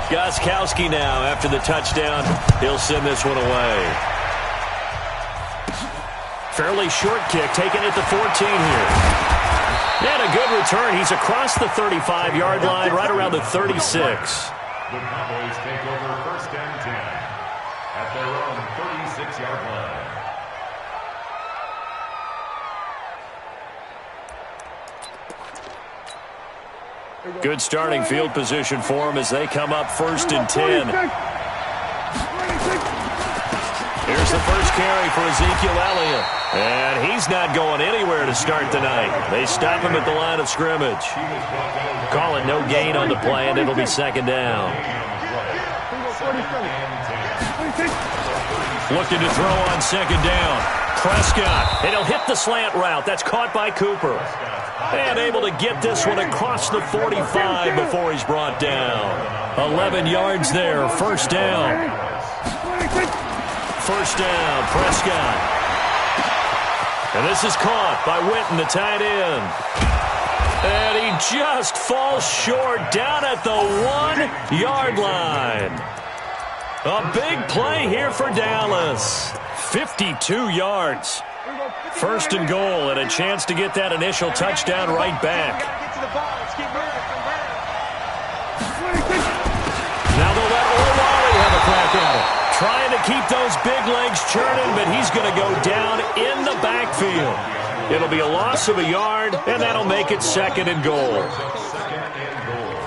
Gostkowski now after the touchdown. He'll send this one away. Fairly short kick taken at the 14 here. And a good return. He's across the 35-yard line, right around the 36. The Cowboys take over 1st and 10 at their own 36-yard line. Good starting field position for him as they come up 1st and 10. Here's the first carry for Ezekiel Elliott. And he's not going anywhere to start the night. They stop him at the line of scrimmage. Call it no gain on the play, and it'll be 2nd down. Looking to throw on 2nd down. Prescott, and he'll hit the slant route. That's caught by Cooper. And able to get this one across the 45 before he's brought down. 11 yards there, 1st down. 1st down, Prescott. And this is caught by Witten, the tight end. And he just falls short down at the 1-yard line. A big play here for Dallas. 52 yards. 1st and goal, and a chance to get that initial touchdown right back. Now they'll let Olawale have a crack at it. Trying to keep those big legs churning, but he's going to go down in the backfield. It'll be a loss of a yard, and that'll make it 2nd and goal. 2nd and goal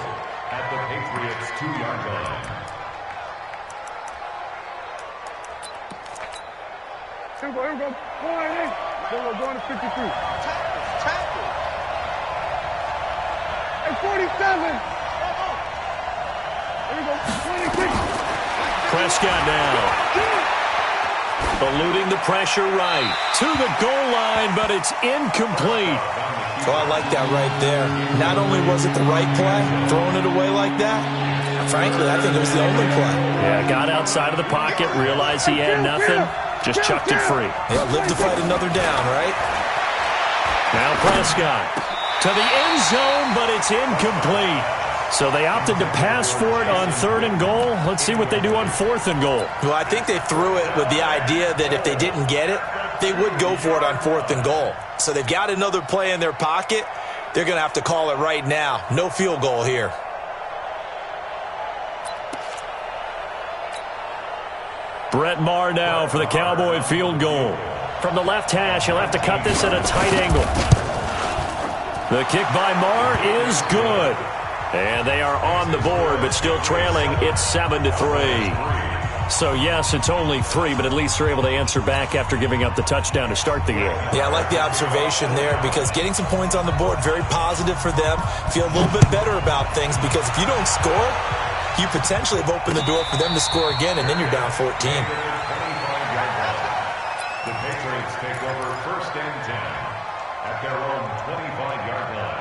at the Patriots' 2-yard line. Here we go. Going to 53. Tackle. And 47. Here we go. 26. Prescott now. Eluding the pressure right. To the goal line, but it's incomplete. Oh, I like that right there. Not only was it the right play, throwing it away like that, frankly, I think it was the only play. Yeah, got outside of the pocket, realized he had nothing, just chucked it free. Yeah, live to fight another down, right? Now Prescott to the end zone, but it's incomplete. So they opted to pass for it on 3rd and goal. Let's see what they do on 4th and goal. Well, I think they threw it with the idea that if they didn't get it, they would go for it on 4th and goal. So they've got another play in their pocket. They're going to have to call it right now. No field goal here. Brett Maher now for the Cowboy field goal. From the left hash, he'll have to cut this at a tight angle. The kick by Maher is good. And they are on the board, but still trailing. It's 7-3. So, yes, it's only 3, but at least they're able to answer back after giving up the touchdown to start the game. Yeah, I like the observation there because getting some points on the board, very positive for them. Feel a little bit better about things because if you don't score, you potentially have opened the door for them to score again, and then you're down 14. The Patriots take over 1st and 10 at their own 25-yard line.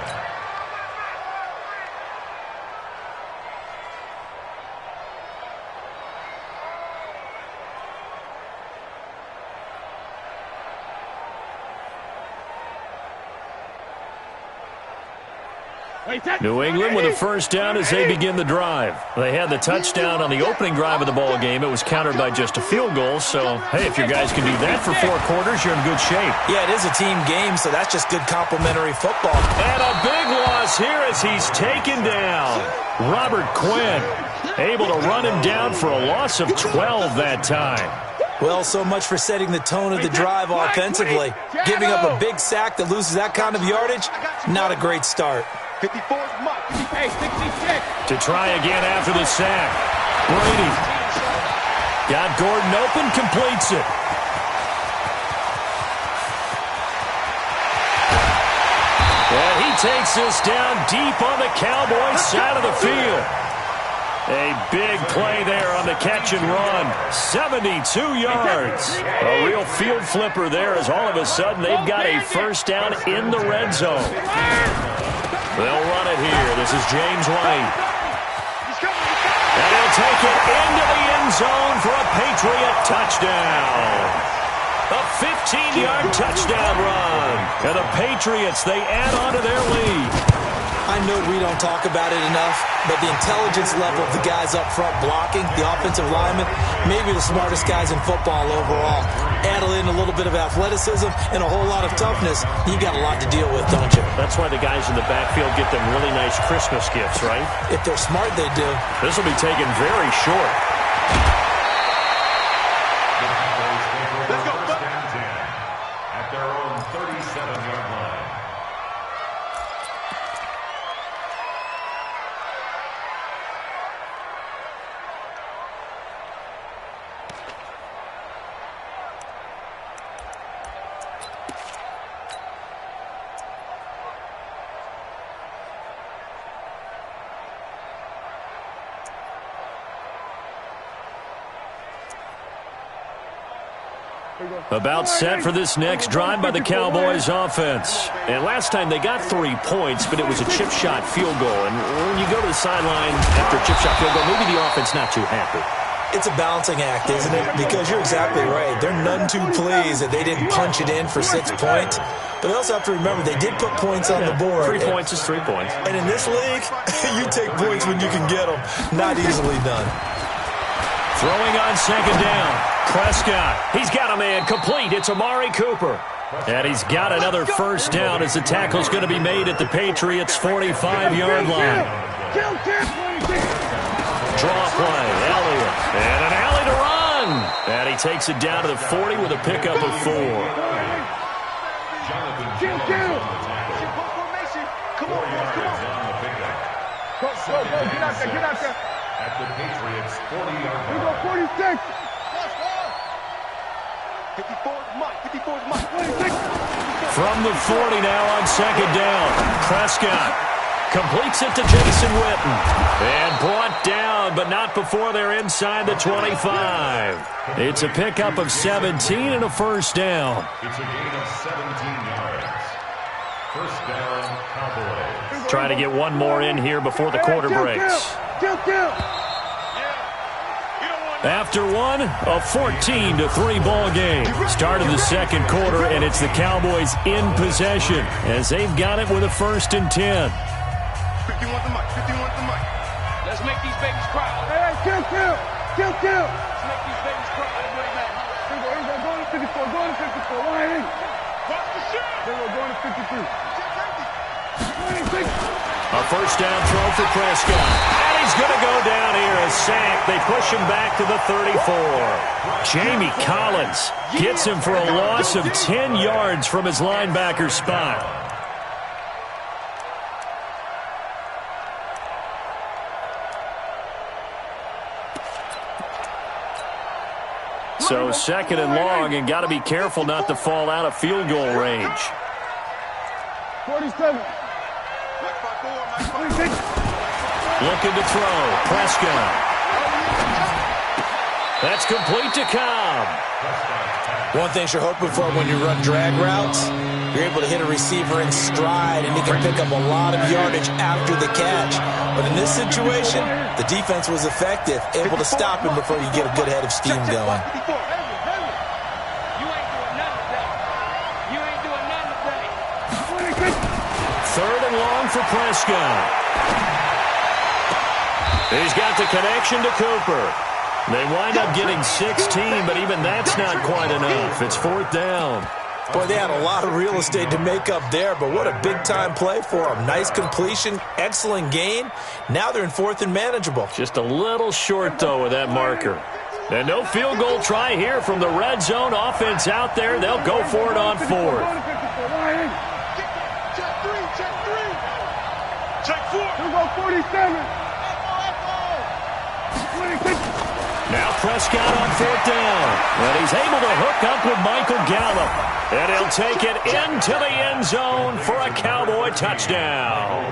New England with a 1st down as they begin the drive. They had the touchdown on the opening drive of the ball game. It was countered by just a field goal. So, hey, if your guys can do that for 4 quarters, you're in good shape. Yeah, it is a team game, so that's just good complementary football. And a big loss here as he's taken down. Robert Quinn able to run him down for a loss of 12 that time. Well, so much for setting the tone of the drive offensively. Giving up a big sack that loses that kind of yardage, not a great start. 54 Mike. Hey, 66. To try again after the sack. Brady. Got Gordon open, completes it. And he takes this down deep on the Cowboys side of the field. A big play there on the catch and run. 72 yards. A real field flipper there as all of a sudden they've got a 1st down in the red zone. They'll run it here. This is James White. And he'll take it into the end zone for a Patriot touchdown. A 15-yard touchdown run. And the Patriots, they add on to their lead. I know we don't talk about it enough, but the intelligence level of the guys up front blocking, the offensive linemen, maybe the smartest guys in football overall. Add in a little bit of athleticism and a whole lot of toughness, you got a lot to deal with, don't you? That's why the guys in the backfield get them really nice Christmas gifts, right? If they're smart, they do. This will be taken very short. Let's go. First and 10 at their own 37-yard line. About set for this next drive by the Cowboys offense. And last time they got 3 points, but it was a chip shot field goal. And when you go to the sideline after a chip shot field goal, maybe the offense not too happy. It's a balancing act, isn't it? Because you're exactly right. They're none too pleased that they didn't punch it in for 6 points. But they also have to remember they did put points on the board. 3 points is 3 points. And in this league, you take points when you can get them. Not easily done. Throwing on second down. Prescott. He's got a man complete. It's Amari Cooper. And he's got another first down as the tackle's going to be made at the Patriots' 45-yard line. Draw play. Elliott. And an alley to run. And he takes it down to the 40 with a pickup of 4. Come on. Go, get out there. At the Patriots' 40-yard line. We go 46. 54 is Mike. 26. From the 40 now on second down. Prescott completes it to Jason Witten. And brought down, but not before they're inside the 25. It's a pickup of 17 and a first down. It's a gain of 17 yards. First down, Cowboys. Trying to get one more in here before the quarter breaks. After one, a 14-3 ball game. Start of the second quarter, and it's the Cowboys in possession as they've got it with a 1st and 10. 51 the mic. Let's make these babies cry. Hey, kill. Let's make these babies cry. Here we go. Going to 54. Line in. Cross the shit. Here we go. Going to 53. 26. A first down throw for Prescott. And he's going to go down here, a sack. They push him back to the 34. Jamie Collins gets him for a loss of 10 yards from his linebacker spot. So second and long, and got to be careful not to fall out of field goal range. 47. Looking to throw. Prescott. That's complete to Cobb. One thing you're hoping for when you run drag routes, you're able to hit a receiver in stride, and he can pick up a lot of yardage after the catch. But in this situation, the defense was effective, able to stop him before you get a good head of steam going. Third and long for Prescott. He's got the connection to Cooper. They wind up getting 16, but even that's not quite enough. It's 4th down. Boy, they had a lot of real estate to make up there, but what a big-time play for them. Nice completion, excellent gain. Now they're in 4th and manageable. Just a little short, though, with that marker. And no field goal try here from the red zone offense out there. They'll go for it on 4th. Check 4. Here we go, 47. Now Prescott on 4th down. And he's able to hook up with Michael Gallup. And he'll take it into the end zone for a Cowboy touchdown.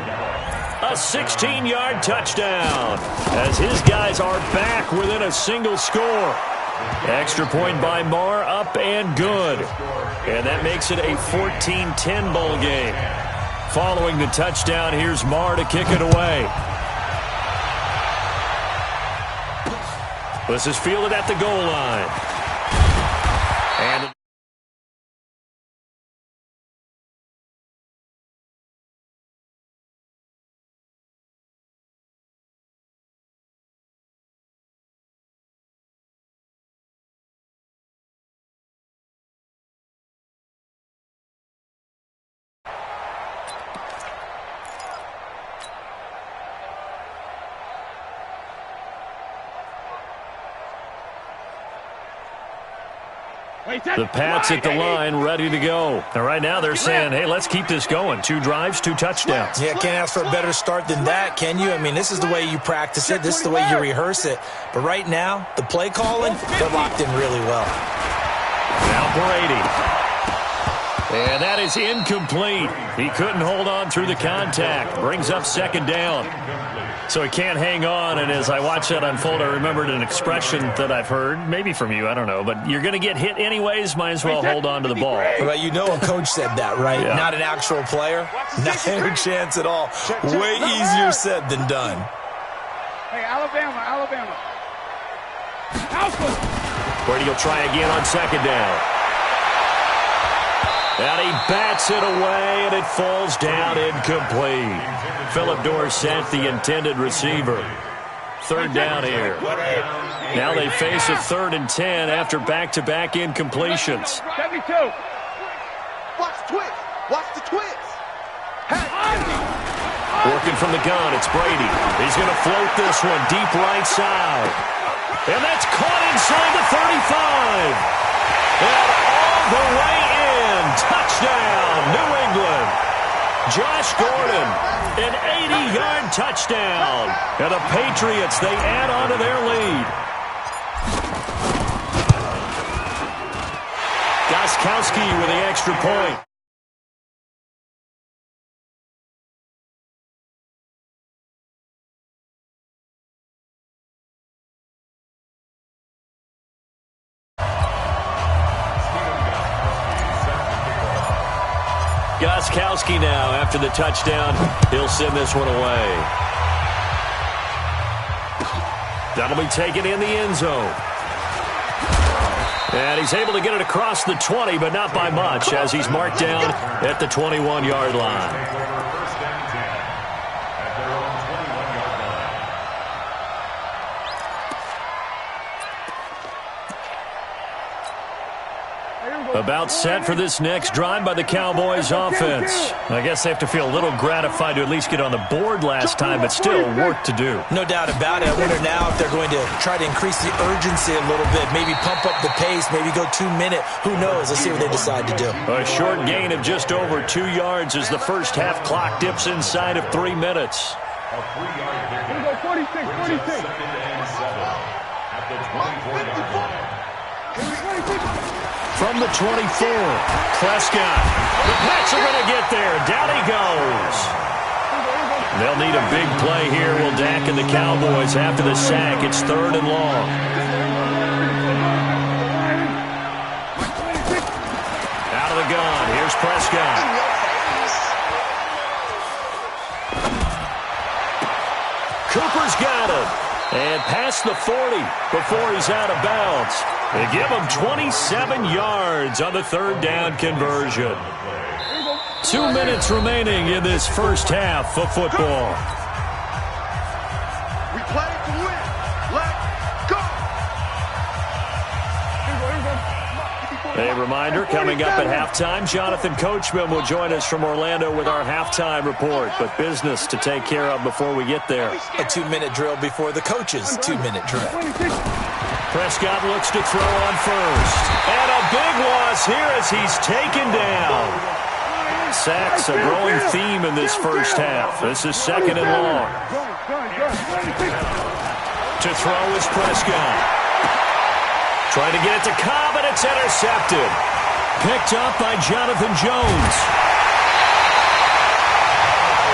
A 16-yard touchdown as his guys are back within a single score. Extra point by Marr, up and good. And that makes it a 14-10 ball game. Following the touchdown, here's Marr to kick it away. This is fielded at the goal line. And The Pats at the line, ready to go. And right now they're saying, hey, let's keep this going. 2 drives, 2 touchdowns. Yeah, can't ask for a better start than that, can you? I mean, this is the way you practice it. This is the way you rehearse it. But right now, the play calling, they're locked in really well. Now Brady. And that is incomplete. He couldn't hold on through the contact. Brings up 2nd down. So he can't hang on, and as I watch that unfold, I remembered an expression that I've heard, maybe from you, I don't know, but you're going to get hit anyways, might as well hold on to the ball. Well, you know a coach said that, right? Yeah. Not an actual player. Not a chance at all. Way easier said than done. Hey, Alabama. Brady will try again on 2nd down. And he bats it away, and it falls down incomplete. Philip Dorsett, the intended receiver. 3rd down here. Now they face a 3rd and 10 after back-to-back incompletions. 72. Watch the twist. Working from the gun, it's Brady. He's going to float this one deep right side. And that's caught inside the 35. And all the way in. Touchdown, New England. Josh Gordon, an 80-yard touchdown. And the Patriots, they add on to their lead. Gostkowski with the extra point. Gostkowski now after the touchdown. He'll send this one away. That'll be taken in the end zone. And he's able to get it across the 20, but not by much, as he's marked down at the 21-yard line. About set for this next drive by the Cowboys offense. I guess they have to feel a little gratified to at least get on the board last time, but still work to do. No doubt about it. I wonder now if they're going to try to increase the urgency a little bit, maybe pump up the pace, maybe go 2-minute. Who knows? Let's see what they decide to do. A short gain of just over 2 yards as the first half clock dips inside of 3 minutes. A 3-yard pickup. 46. Second and 7 at the 24-yard line. From the 24, Prescott. The Pats are going to get there. Down he goes. They'll need a big play here. Will Dak and the Cowboys after the sack. It's 3rd and long. Out of the gun. Here's Prescott. Cooper's got him. And past the 40 before he's out of bounds. They give him 27 yards on the 3rd down conversion. 2 minutes remaining in this first half of football. We play to win. Let's go. A reminder, coming up at halftime, Jonathan Coachman will join us from Orlando with our halftime report. But business to take care of before we get there. A 2-minute drill before the coach's 2-minute drill. Prescott looks to throw on first. And a big loss here as he's taken down. Sacks, a growing theme in this first half. This is 2nd and long. To throw is Prescott. Trying to get it to Cobb, and it's intercepted. Picked up by Jonathan Jones.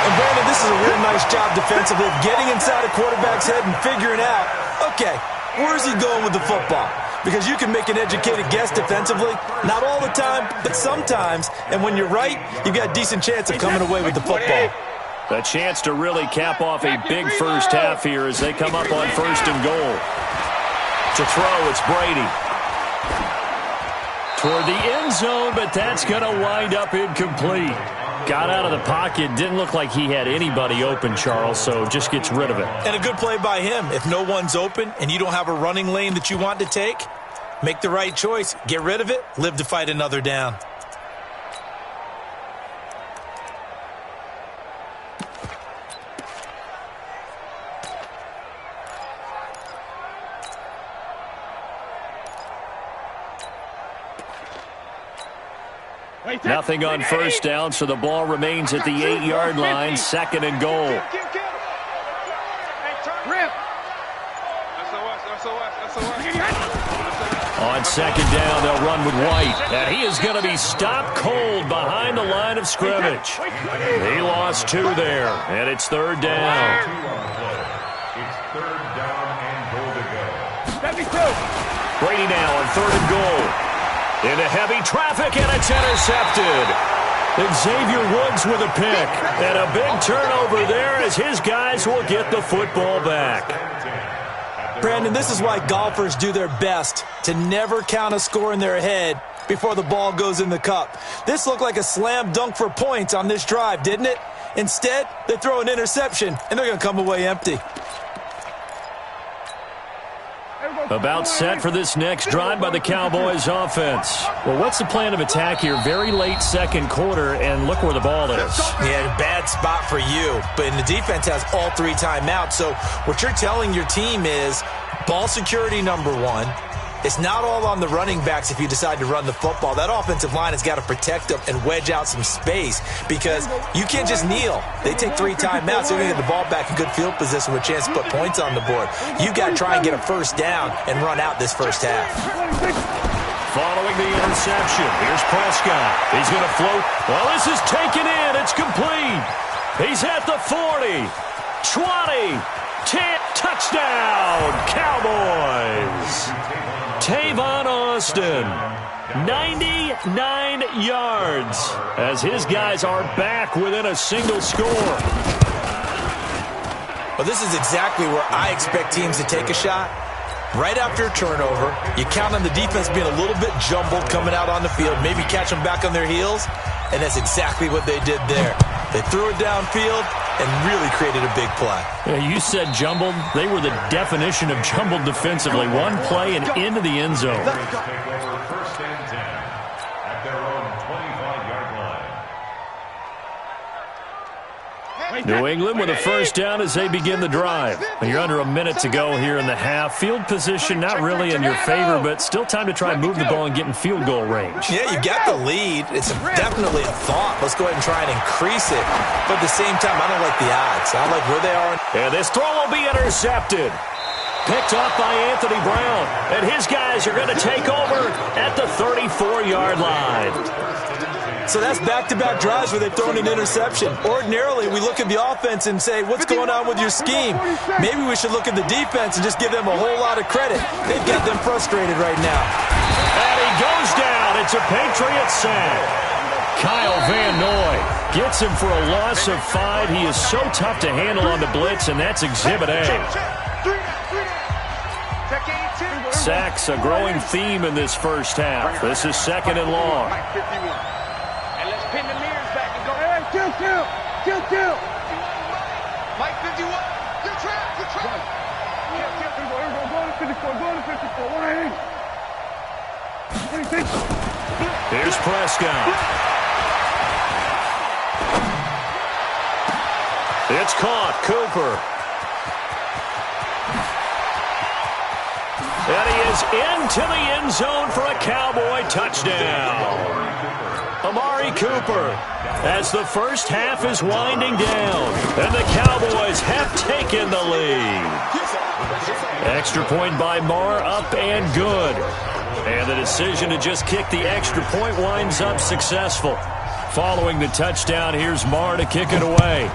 And Brandon, this is a real nice job defensively of getting inside a quarterback's head and figuring out, okay, where's he going with the football? Because you can make an educated guess defensively. Not all the time, but sometimes. And when you're right, you've got a decent chance of coming away with the football. A chance to really cap off a big first half here as they come up on 1st and goal. To throw, it's Brady. Toward the end zone, but that's going to wind up incomplete. Got out of the pocket. Didn't look like he had anybody open, Charles, so just gets rid of it. And a good play by him. If no one's open and you don't have a running lane that you want to take, make the right choice. Get rid of it. Live to fight another down. Nothing on first down, so the ball remains at the 8-yard line, 2nd and goal. On 2nd down, they'll run with White, and he is going to be stopped cold behind the line of scrimmage. He lost 2 there, and it's 3rd down. It's 3rd down and goal to go. Brady now on 3rd and goal. Into heavy traffic, and it's intercepted. Xavier Woods with a pick, and a big turnover there as his guys will get the football back. Brandon, this is why golfers do their best to never count a score in their head before the ball goes in the cup. This looked like a slam dunk for points on this drive, didn't it? Instead, they throw an interception, and they're going to come away empty. About set for this next drive by the Cowboys offense. Well, what's the plan of attack here? Very late 2nd quarter, and look where the ball is. Yeah, bad spot for you. But the defense has all 3 timeouts. So what you're telling your team is ball security number 1. It's not all on the running backs if you decide to run the football. That offensive line has got to protect them and wedge out some space because you can't just kneel. They take 3 timeouts. They're going to get the ball back in good field position with a chance to put points on the board. You've got to try and get a first down and run out this first half. Following the interception, here's Prescott. He's going to float. Well, this is taken in. It's complete. He's at the 40, 20, 10. Touchdown, Cowboys. Tavon Austin, 99 yards, as his guys are back within a single score. Well, this is exactly where I expect teams to take a shot. Right after a turnover, you count on the defense being a little bit jumbled coming out on the field, maybe catch them back on their heels, and that's exactly what they did there. They threw it downfield and really created a big play. Yeah, you said jumbled. They were the definition of jumbled defensively. One play and into the end zone. Take over 1st and 10 at their own 25-yard line. New England with a first down as they begin the drive. You're under a minute to go here in the half. Field position not really in your favor, but still time to try and move the ball and get in field goal range. Yeah, you got the lead. It's definitely a thought. Let's go ahead and try and increase it. But at the same time, I don't like the odds. I don't like where they are. And this throw will be intercepted. Picked off by Anthony Brown. And his guys are going to take over at the 34-yard line. So that's back-to-back drives where they've thrown an interception. Ordinarily, we look at the offense and say, what's going on with your scheme? Maybe we should look at the defense and just give them a whole lot of credit. They've got them frustrated right now. And he goes down. It's a Patriot sack. Kyle Van Noy gets him for a loss of 5. He is so tough to handle on the blitz, and that's Exhibit A. Sacks, a growing theme in this first half. This is 2nd and long. Pin the mirrors back and go, hey, kill. Mike 51, good trap. Go to 54, Here's Prescott. It's caught, Cooper. And he is into the end zone for a Cowboy touchdown. Amari Cooper, as the first half is winding down, and the Cowboys have taken the lead. Extra point by Marr, up and good. And the decision to just kick the extra point winds up successful. Following the touchdown, here's Marr to kick it away.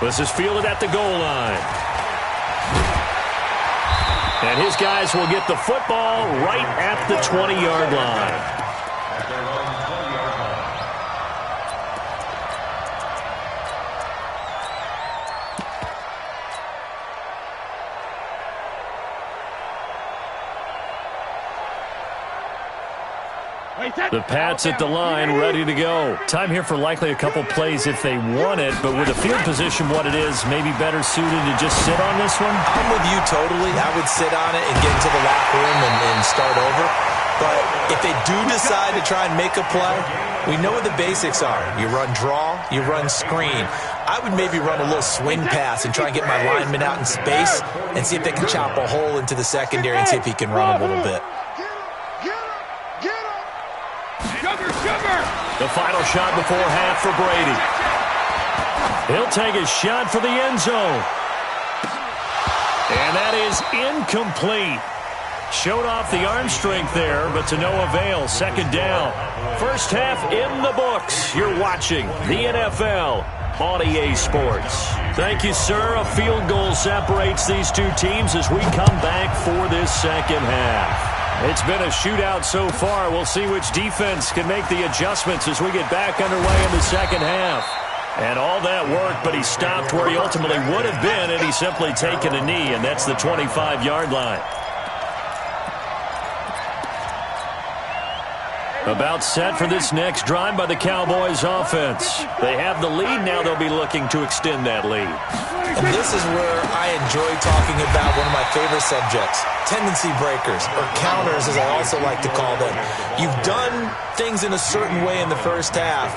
This is fielded at the goal line. And his guys will get the football right at the 20-yard line. The Pats at the line, ready to go. Time here for likely a couple plays if they want it, but with the field position what it is, maybe better suited to just sit on this one? I'm with you totally. I would sit on it and get into the locker room and start over. But if they do decide to try and make a play, we know what the basics are. You run draw, you run screen. I would maybe run a little swing pass and try and get my lineman out in space and see if they can chop a hole into the secondary and see if he can run a little bit. The final shot before half for Brady. He'll take a shot for the end zone. And that is incomplete. Showed off the arm strength there, but to no avail. Second down. First half in the books. You're watching the NFL on EA Sports. Thank you, sir. A field goal separates these two teams as we come back for this second half. It's been a shootout so far. We'll see which defense can make the adjustments as we get back underway in the second half. And all that worked, but he stopped where he ultimately would have been had he simply taken a knee, and that's the 25-yard line. About set for this next drive by the Cowboys offense. They have the lead now. They'll be looking to extend that lead. And this is where I enjoy talking about one of my favorite subjects, tendency breakers, or counters as I also like to call them. You've done things in a certain way in the first half,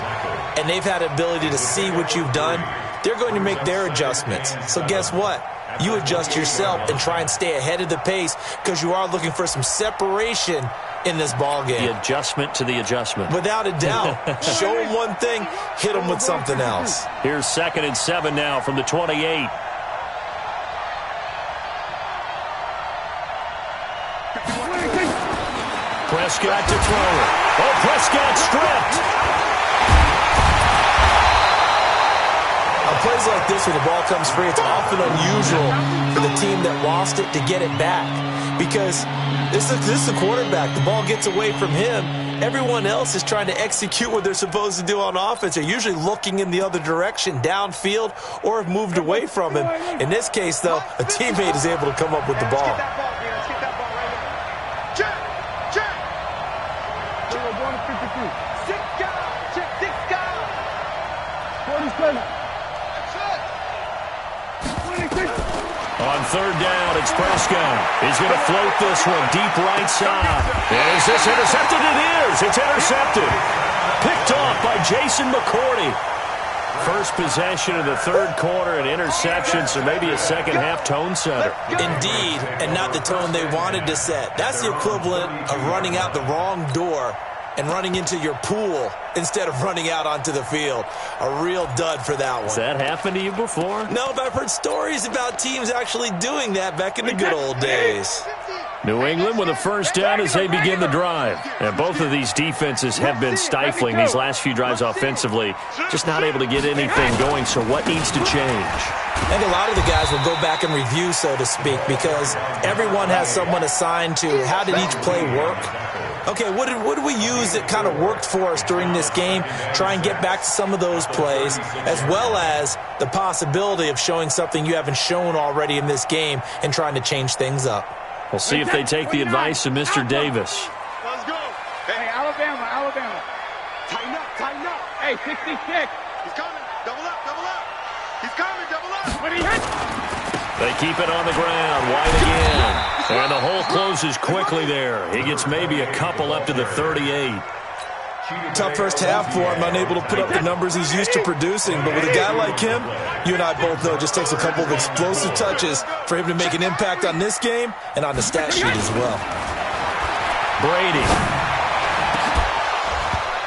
and they've had the ability to see what you've done. They're going to make their adjustments. So guess what? You adjust yourself and try and stay ahead of the pace because you are looking for some separation in this ball game. The adjustment to the adjustment. Without a doubt. Show them one thing, hit them with something else. Here's 2nd and 7 now from the 28. Prescott to throw it. Oh, Prescott stripped. On plays like this where the ball comes free, it's often unusual for the team that lost it to get it back. Because this is the quarterback. The ball gets away from him. Everyone else is trying to execute what they're supposed to do on offense. They're usually looking in the other direction, downfield, or have moved away from him. In this case, though, a teammate is able to come up with the ball. On third down, it's Prescott. He's going to float this one deep right side. And is this intercepted? It is. It's intercepted. Picked off by Jason McCourty. First possession of the third quarter, an interception, so maybe a second-half tone setter. Indeed, and not the tone they wanted to set. That's the equivalent of running out the wrong door and running into your pool instead of running out onto the field. A real dud for that one. Has that happened to you before? No, but I've heard stories about teams actually doing that back in the good old days. New England with a first down as they begin the drive. And both of these defenses have been stifling these last few drives offensively. Just not able to get anything going, so what needs to change? I think a lot of the guys will go back and review, so to speak, because everyone has someone assigned to how did each play work. Okay, what did we use that kind of worked for us during this game? Try and get back to some of those plays, as well as the possibility of showing something you haven't shown already in this game and trying to change things up. We'll see if they take the advice of Mr. Davis. Let's go. Hey, Alabama. Tighten up. Hey, 66. He's coming. Double up. He's coming, double up. What he hit? They keep it on the ground, wide again. And the hole closes quickly there. He gets maybe a couple up to the 38. Tough first half for him, unable to put up the numbers he's used to producing. But with a guy like him, you and I both know it just takes a couple of explosive touches for him to make an impact on this game and on the stat sheet as well. Brady.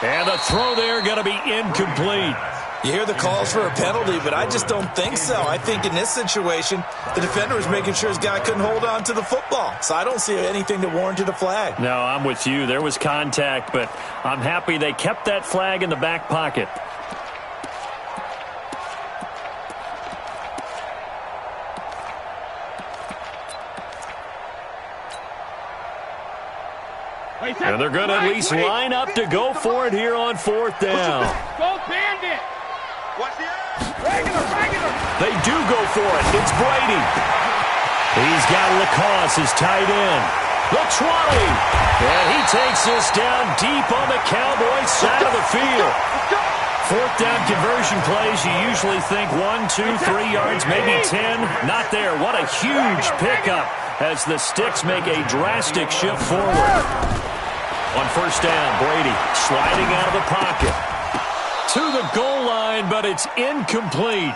And the throw there going to be incomplete. You hear the calls for a penalty, but I just don't think so. I think in this situation, the defender was making sure his guy couldn't hold on to the football. So I don't see anything that warranted a flag. No, I'm with you. There was contact, but I'm happy they kept that flag in the back pocket. And they're going to at least line up to go for it here on fourth down. Go Bandit. Watch the regular. They do go for it. It's Brady. He's got Lacoste as tight end. The 20. And he takes this down deep on the Cowboys side of the field. Fourth down conversion plays, you usually think 1, 2, 3 yards, maybe 10. Not there. What a huge pickup as the Sticks make a drastic shift forward. On first down, Brady sliding out of the pocket to the goal line, but it's incomplete.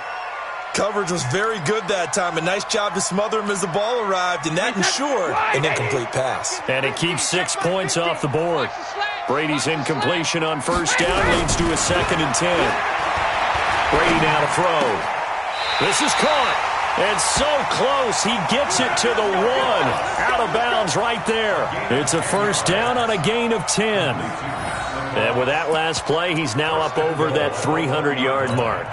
Coverage was very good that time. A nice job to smother him as the ball arrived, and that ensured an incomplete pass. And it keeps 6 points off the board. Brady's incompletion on first down leads to a 2nd and 10. Brady now to throw. This is caught. And so close, he gets it to the 1. Out of bounds right there. It's a first down on a gain of 10. And with that last play, he's now up over that 300-yard mark.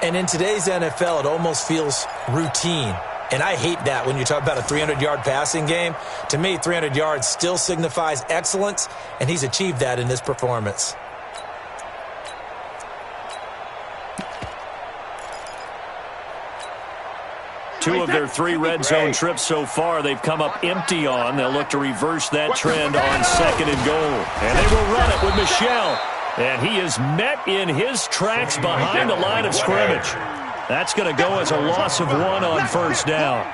And in today's NFL, it almost feels routine. And I hate that when you talk about a 300-yard passing game. To me, 300 yards still signifies excellence, and he's achieved that in this performance. Two of their 3 red zone trips so far, they've come up empty on. They'll look to reverse that trend on 2nd and goal. And they will run it with Michel. And he is met in his tracks behind the line of scrimmage. That's going to go as a loss of 1 on first down.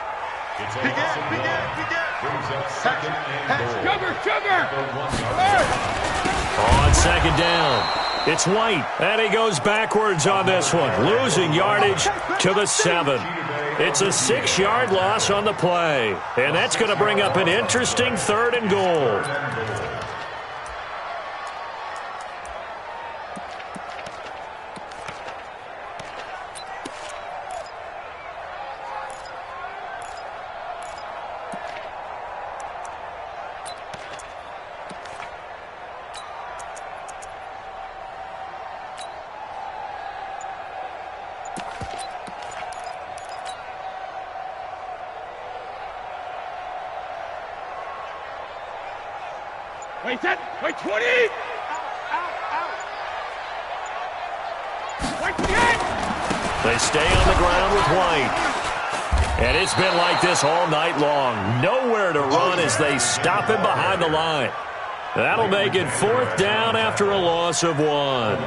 On 2nd down, it's White. And he goes backwards on this one, losing yardage to the 7. It's a 6-yard loss on the play. And that's going to bring up an interesting 3rd and goal. Wait, set. Wait, 20. Wait, 28. They stay on the ground with White. And it's been like this all night long. Nowhere to run as they stop him behind the line. That'll make it 4th down after a loss of 1.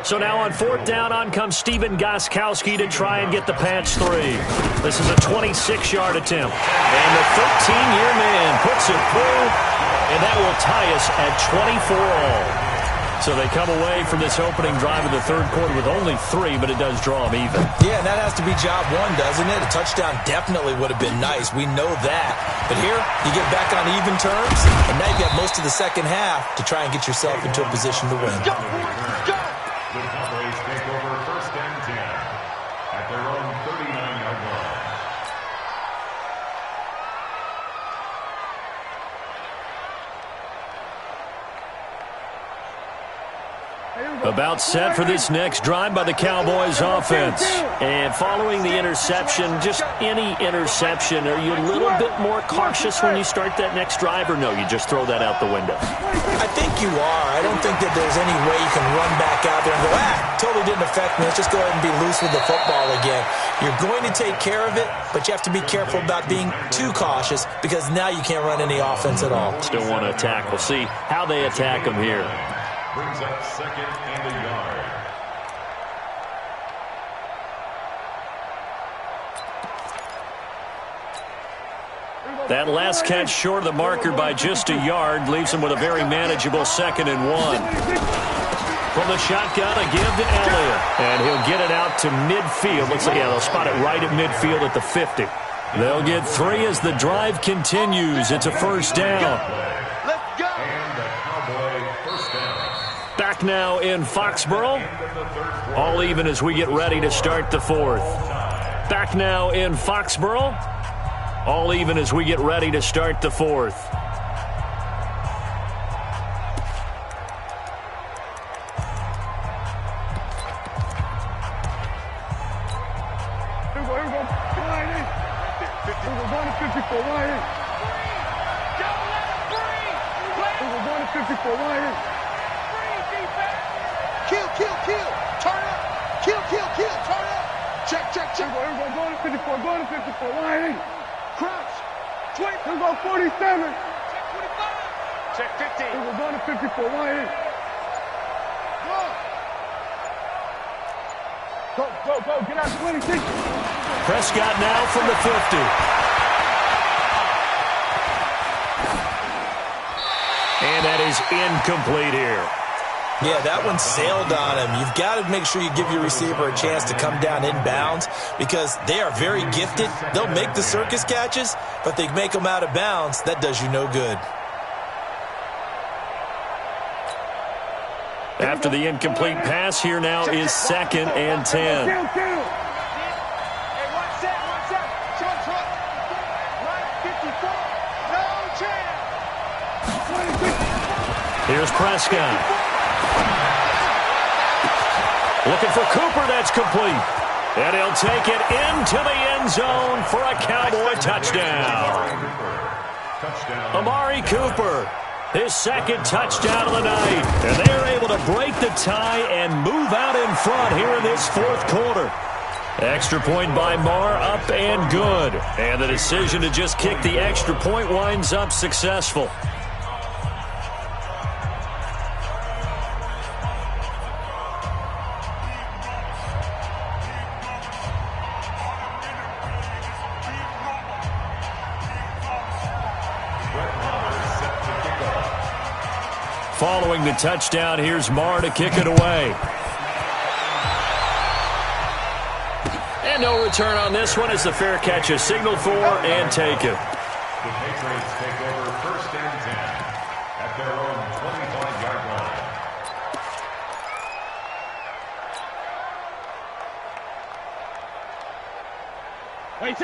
So now on 4th down, on comes Stephen Gostkowski to try and get the patch 3. This is a 26-yard attempt. And the 13-year man puts it through, and that will tie us at 24 all. So they come away from this opening drive in the 3rd quarter with only 3, but it does draw them even. Yeah, and that has to be job 1, doesn't it? A touchdown definitely would have been nice. We know that. But here, you get back on even terms, and now you got most of the second half to try and get yourself into a position to win. The Cowboys take over 1st and 10 at their own 39-yard line. About set for this next drive by the Cowboys offense. And following the interception, just any interception, are you a little bit more cautious when you start that next drive, or no, you just throw that out the window? I think you are. I don't think that there's any way you can run back out there and go, totally didn't affect me. Let's just go ahead and be loose with the football again. You're going to take care of it, but you have to be careful about being too cautious because now you can't run any offense at all. Still want to attack. We'll see how they attack them here. Brings up 2nd and a yard. That last catch short of the marker by just a yard leaves him with a very manageable 2nd and 1. From the shotgun, a give to Elliott. And he'll get it out to midfield. Looks like, yeah, they'll spot it right at midfield at the 50. They'll get 3 as the drive continues. It's a first down. Let's go. And the Cowboy first down. Back now in Foxborough. All even as we get ready to start the 4th. Back now in Foxborough. All even as we get ready to start the 4th. Here we go. Line in. We're going to 54. Line in. We're going to 54. Line in. Kill. Turn up. Kill. Turn up. Check. Here we go. Going to 54. Going to 54. Line in. Crouch. 20. Here we go. 47. Check 25. Check 50. Here we're going to 54. Line in. Go. Get out 26. Prescott now from the 50. And that is incomplete here. Yeah, that one sailed on him. You've got to make sure you give your receiver a chance to come down inbounds because they are very gifted. They'll make the circus catches, but they make them out of bounds. That does you no good. After the incomplete pass, here now is 2nd and 10. Here's Prescott. Looking for Cooper, that's complete. And he'll take it into the end zone for a Cowboy touchdown. Amari Cooper, his 2nd touchdown of the night. And they're able to break the tie and move out in front here in this 4th quarter. Extra point by Marr, up and good. And the decision to just kick the extra point winds up successful. Following the touchdown, here's Marr to kick it away. And no return on this one as the fair catch is signaled for and taken. The Patriots take over 1st and 10 at their own 25-yard line.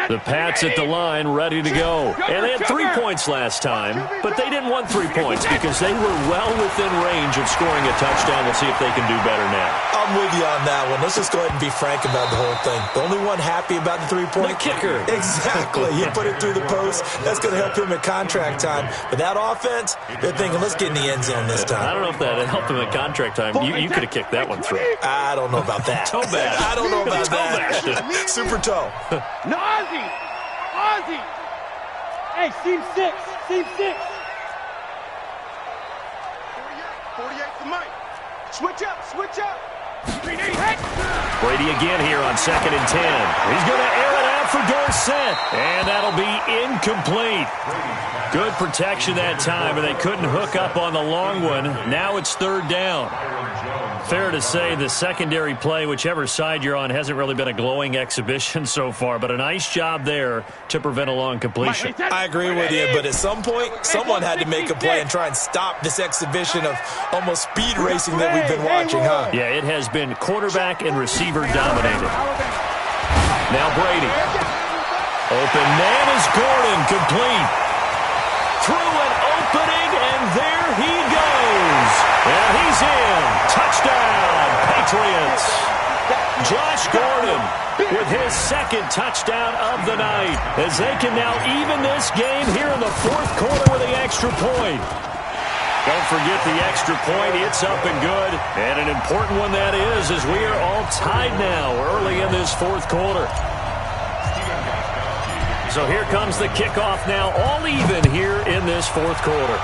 The Pats at the line, ready to go. And they had 3 points last time, but they didn't want 3 points because they were well within range of scoring a touchdown. We'll see if they can do better now. I'm with you on that one. Let's just go ahead and be frank about the whole thing. The only one happy about the 3-point? The kicker. Exactly. He put it through the post. That's going to help him at contract time. But that offense, they're thinking, let's get in the end zone this time. I don't know if that helped him at contract time. You could have kicked that one through. I don't know about that. Toe bash. I don't know about that. Super toe. No, Ozzy! Ozzy! Hey, seam 6. Seam 6. 48 for Mike. Switch up. Switch up. Brady again here on 2nd and 10. He's going to air it out for Dorsett. And that'll be incomplete. Good protection that time, and they couldn't hook up on the long one. Now it's 3rd down. Fair to say the secondary play, whichever side you're on, hasn't really been a glowing exhibition so far, but a nice job there to prevent a long completion. I agree with you, but at some point, someone had to make a play and try and stop this exhibition of almost speed racing that we've been watching, huh? Yeah, it has been quarterback and receiver dominated. Now Brady. Open man is Gordon, complete. Through an opening, and there he goes. And he's in. Touchdown, Patriots. Josh Gordon with his 2nd touchdown of the night as they can now even this game here in the 4th quarter with the extra point. Don't forget the extra point. It's up and good. And an important one that is, as we are all tied now early in this 4th quarter. So here comes the kickoff now, all even here in this 4th quarter.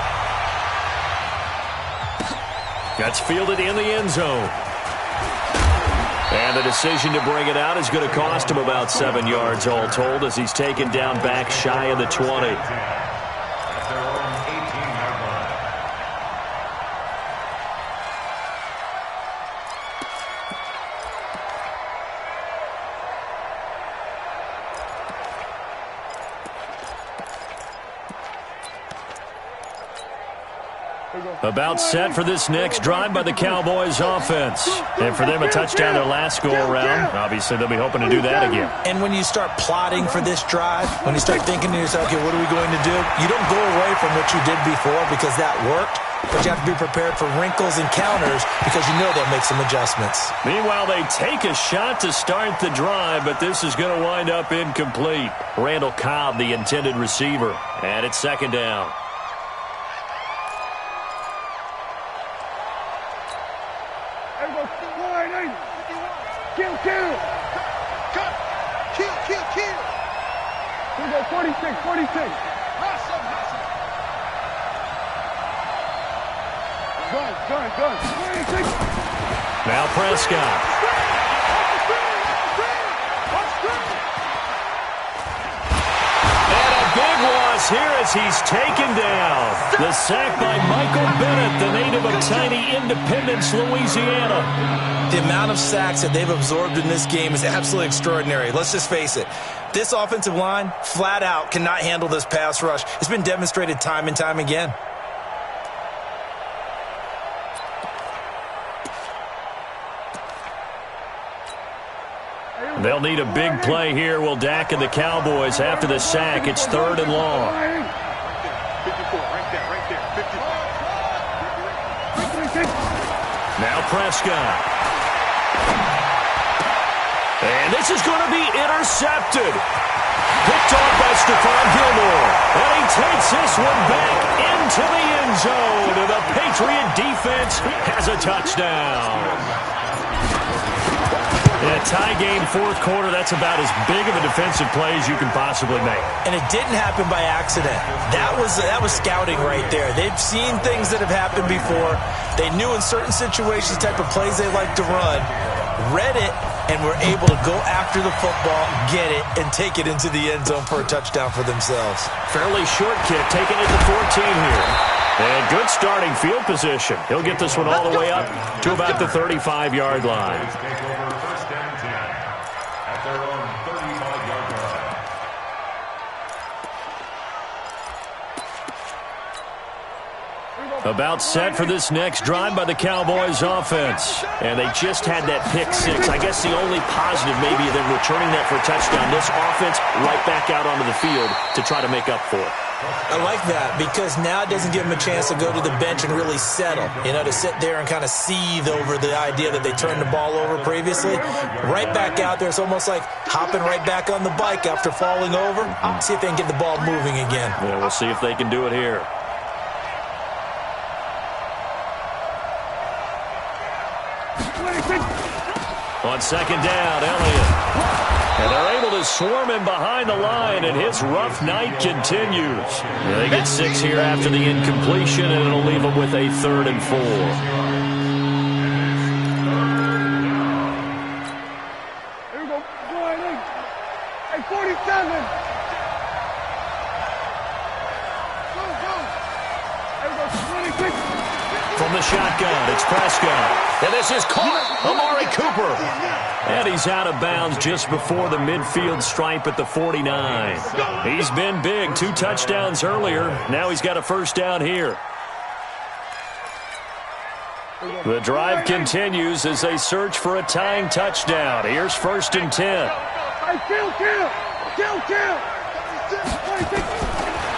That's fielded in the end zone. And the decision to bring it out is going to cost him about 7 yards all told as he's taken down back shy of the 20. About set for this next drive by the Cowboys offense. And for them, a touchdown their last go-around. Obviously, they'll be hoping to do that again. And when you start plotting for this drive, when you start thinking to yourself, okay, what are we going to do? You don't go away from what you did before because that worked, but you have to be prepared for wrinkles and counters because you know they'll make some adjustments. Meanwhile, they take a shot to start the drive, but this is going to wind up incomplete. Randall Cobb, the intended receiver, and it's 2nd down. Kill. Cut. Kill. Here we go, 46. Hustle. Gun. 46. Now Prescott. And a big loss here as he's taken down. The sack by Michael Bennett, the native of tiny Independence, Louisiana. The amount of sacks that they've absorbed in this game is absolutely extraordinary. Let's just face it. This offensive line, flat out, cannot handle this pass rush. It's been demonstrated time and time again. They'll need a big play here. Will Dak and the Cowboys after the sack. It's 3rd and long. 54, right there, 54. Now Prescott. And this is going to be intercepted. Picked off by Stephon Gilmore. And he takes this one back into the end zone. And the Patriot defense has a touchdown. In a tie game, 4th quarter, that's about as big of a defensive play as you can possibly make. And it didn't happen by accident. That was scouting right there. They've seen things that have happened before. They knew in certain situations the type of plays they like to run, read it, and were able to go after the football, get it, and take it into the end zone for a touchdown for themselves. Fairly short kick, taking it to 14 here. And good starting field position. He'll get this one all the way up to about the 35-yard line. About set for this next drive by the Cowboys offense. And they just had that pick six. I guess the only positive maybe of them returning that for a touchdown. This offense right back out onto the field to try to make up for it. I like that because now it doesn't give them a chance to go to the bench and really settle. You know, to sit there and kind of seethe over the idea that they turned the ball over previously. Right back out there. It's almost like hopping right back on the bike after falling over. See if they can get the ball moving again. Yeah, we'll see if they can do it here. On 2nd down, Elliott. And they're able to swarm him behind the line, and his rough night continues. Yeah, they get 6 here after the incompletion, and it'll leave them with a 3rd and 4. Here we go. Hey, 47. Go. There we go, 26. From the shotgun, it's Prescott. And this is caught. Amari Cooper. And he's out of bounds just before the midfield stripe at the 49. He's been big. 2 touchdowns earlier. Now he's got a 1st down here. The drive continues as they search for a tying touchdown. Here's 1st and 10. Kill.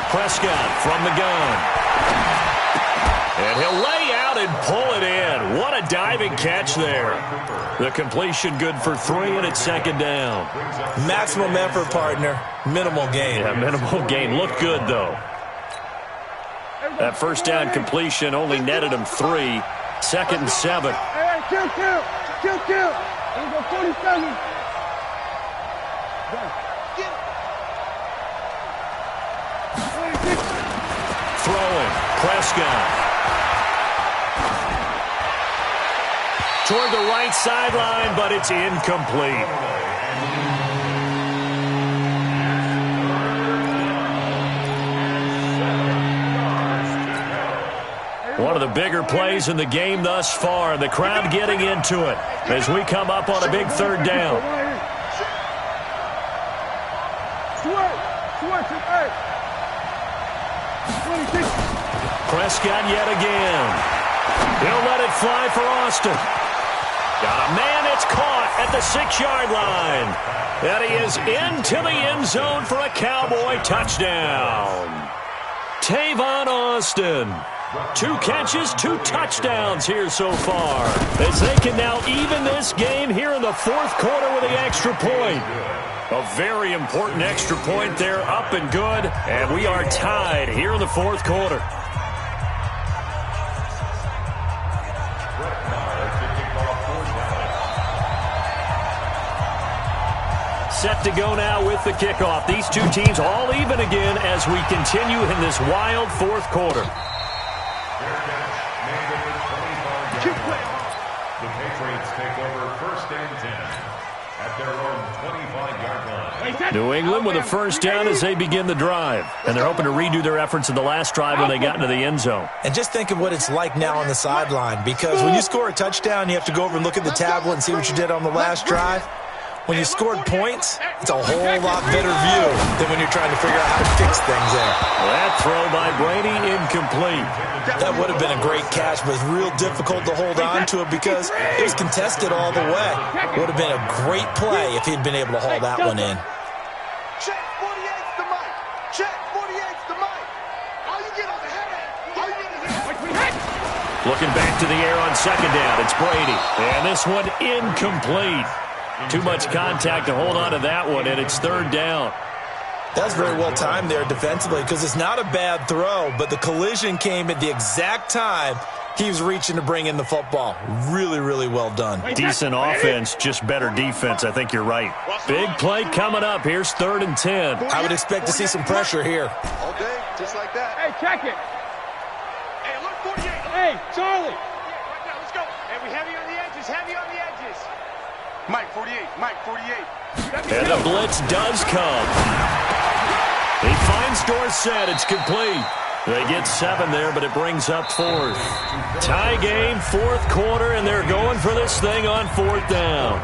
Prescott from the gun. And he'll lay out and pull it in. What a diving catch there. The completion good for 3, and it's 2nd down. Maximum effort, partner. Minimal gain. Yeah, minimal gain. Looked good, though. That 1st down completion only netted him 3. 2nd and 7. Hey, kill. Here we go, 47. Throwing. Prescott. Toward the right sideline, but it's incomplete. One of the bigger plays in the game thus far. The crowd getting into it as we come up on a big 3rd down. Prescott yet again. He'll let it fly for Austin. Got a man, it's caught at the 6-yard line. And he is into the end zone for a Cowboy touchdown. Tavon Austin. 2 catches, 2 touchdowns here so far. As they can now even this game here in the 4th quarter with the extra point. A very important extra point there, up and good. And we are tied here in the 4th quarter. Set to go now with the kickoff. These 2 teams all even again as we continue in this wild 4th quarter. The Patriots take over 1st and 10 at their own 25-yard line. New England with a 1st down as they begin the drive. And they're hoping to redo their efforts in the last drive when they got into the end zone. And just think of what it's like now on the sideline, because when you score a touchdown, you have to go over and look at the tablet and see what you did on the last drive. When you scored points, it's a whole lot better view than when you're trying to figure out how to fix things there. That throw by Brady incomplete. That would have been a great catch, but it's real difficult to hold on to it because it was contested all the way. Would have been a great play if he'd been able to haul that one in. Check 48's the mic. Check 48's the mic. All you get is a headache. All you get is a headache. Looking back to the air on second down, it's Brady. And this one incomplete. Too much contact to hold on to that one, and it's third down. That's very well timed there defensively because it's not a bad throw, but the collision came at the exact time he was reaching to bring in the football. Really, really well done. Decent offense, just better defense. I think you're right. Big play coming up. Here's 3rd and 10. I would expect to see some pressure here. All day, just like that. Hey, check it. Hey, look, 48. Hey, Charlie. Right now, let's go. And we heavy on the edges, heavy on the edges. Mike, 48, Mike, 48. And the blitz does come. He finds Dorsett. It's complete. They get 7 there, but it brings up 4th. Tie game, 4th quarter, and they're going for this thing on 4th down.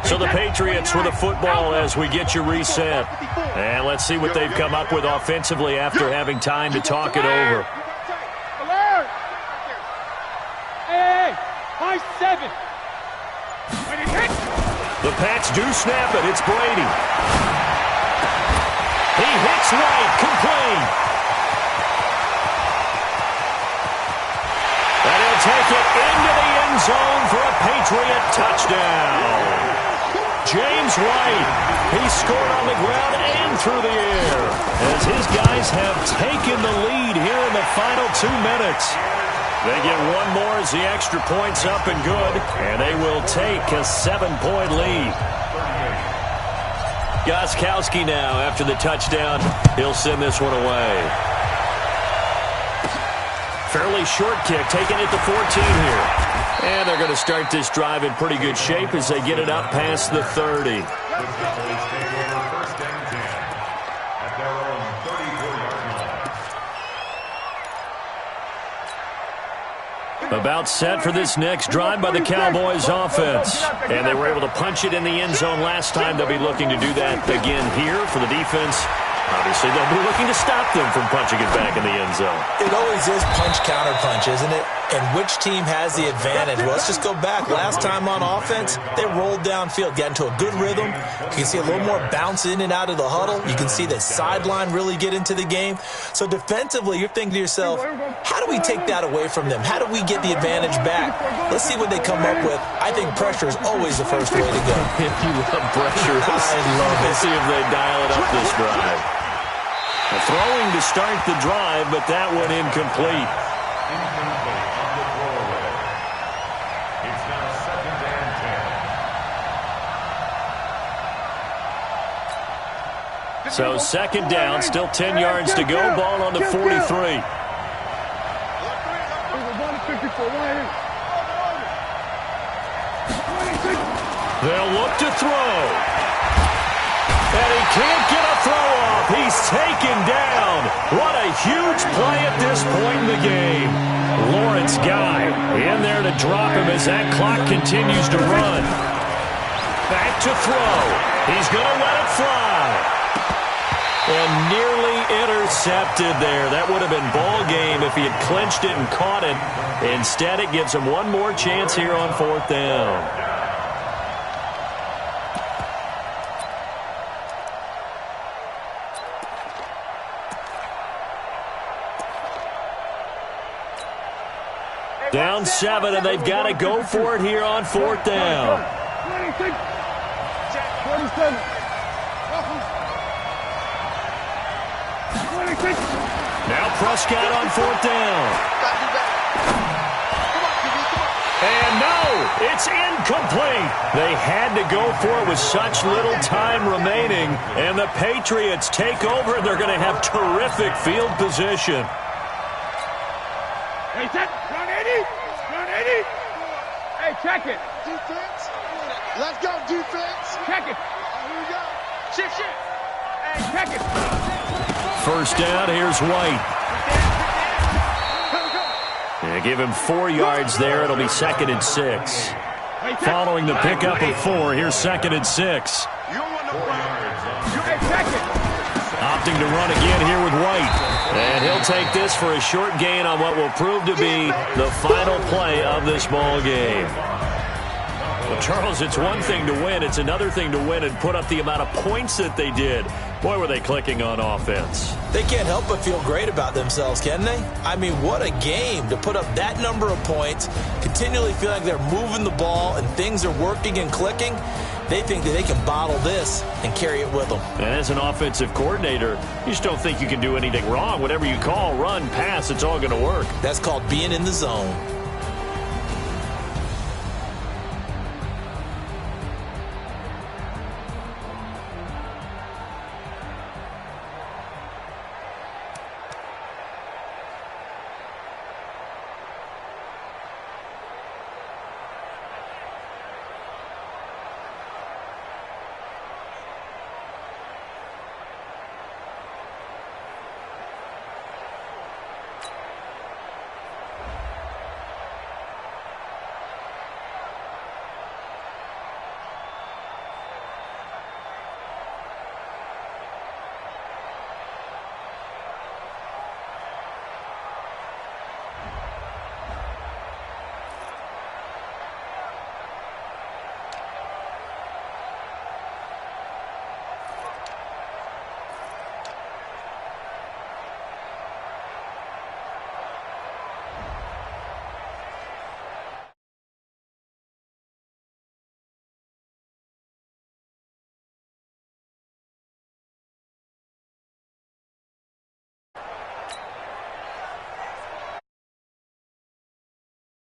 So the Patriots with the football as we get you reset. And let's see what they've come up with offensively after having time to talk it over. Alert! Hey, high 7. The Pats do snap it. It's Brady. He hits right, complete. And he'll take it into the end zone for a Patriot touchdown. James White, he scored on the ground and through the air as his guys have taken the lead here in the final 2 minutes. They get one more as the extra point's up and good, and they will take a 7-point lead. Gostkowski now after the touchdown. He'll send this one away. Fairly short kick, taking it to 14 here. And they're going to start this drive in pretty good shape as they get it up past the 30. About set for this next drive by the Cowboys offense. And they were able to punch it in the end zone last time. They'll be looking to do that again here for the defense. Obviously, they'll be looking to stop them from punching it back in the end zone. It always is punch-counter-punch, isn't it? And which team has the advantage? Well, let's just go back. Last time on offense, they rolled downfield, got into a good rhythm. You can see a little more bounce in and out of the huddle. You can see the sideline really get into the game. So defensively, you're thinking to yourself, how do we take that away from them? How do we get the advantage back? Let's see what they come up with. I think pressure is always the first way to go. If you love pressure, I love it. Let's see if they dial it up this drive. A throwing to start the drive, but that one incomplete. Incomplete on the throwaway. It's now 2nd and 10. So 2nd down, still 10 yards to go. Ball on the 43. They'll look to throw. And he can't get a throw off. He's taken down. What a huge play at this point in the game. Lawrence Guy in there to drop him as that clock continues to run. Back to throw. He's going to let it fly. And nearly intercepted there. That would have been ball game if he had clinched it and caught it. Instead, it gives him one more chance here on 4th down. Down 7, and they've got to go for it here on 4th down. 27. Now Prescott on 4th down. And no, it's incomplete. They had to go for it with such little time remaining, and the Patriots take over. They're going to have terrific field position. Hey, set. Run, Eddie. Hey, check it. Defense. Let's go, defense. Check it. Here we go. Shit. Hey, check it. First down, here's White. Yeah, give him 4 yards there. It'll be 2nd and 6. Following the pickup of 4, here's 2nd and 6. You don't want no problem. Hey, check it. Opting to run again here with White. And he'll take this for a short gain on what will prove to be the final play of this ball game. Well, Charles, it's one thing to win. It's another thing to win and put up the amount of points that they did. Boy, were they clicking on offense. They can't help but feel great about themselves, can they? I mean, what a game to put up that number of points, continually feel like they're moving the ball and things are working and clicking. They think that they can bottle this and carry it with them. And as an offensive coordinator, you just don't think you can do anything wrong. Whatever you call, run, pass, it's all going to work. That's called being in the zone.